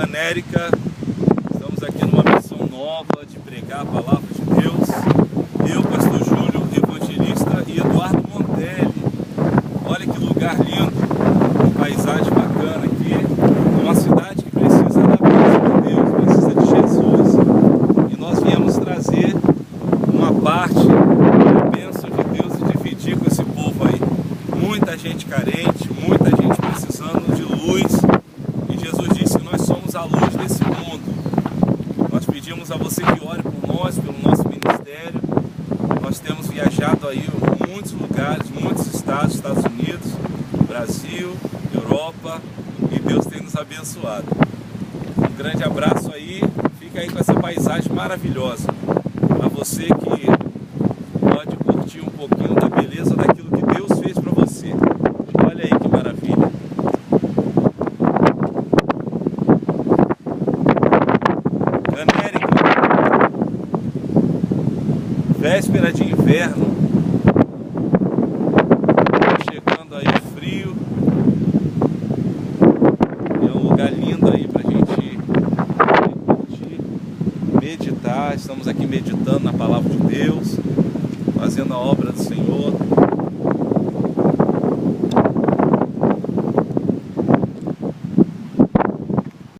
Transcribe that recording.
Canérica. Estamos aqui numa missão nova de pregar a palavra de Deus. Eu, pastor Júlio, evangelista, e Eduardo Montelli. Olha que lugar lindo, paisagem bacana aqui. Uma cidade que precisa da bênção de Deus, precisa de Jesus. E nós viemos trazer uma parte da bênção de Deus e dividir com esse povo aí. Muita gente carente, muita gente precisando de luz. E Jesus disse que nós somos a luz desse mundo. Nós pedimos a você que ore por nós, pelo nosso ministério. Nós temos viajado aí em muitos lugares, muitos estados, Estados Unidos, Brasil, Europa, e Deus tem nos abençoado. Um grande abraço aí, fica aí com essa paisagem maravilhosa. A você que pode curtir um pouquinho da beleza daquilo que Deus fez para você. Olha aí que maravilha. Canérica, véspera de inverno, chegando aí frio, é um lugar lindo aí pra gente curtir, meditar. Estamos aqui meditando na palavra de Deus, fazendo a obra do Senhor.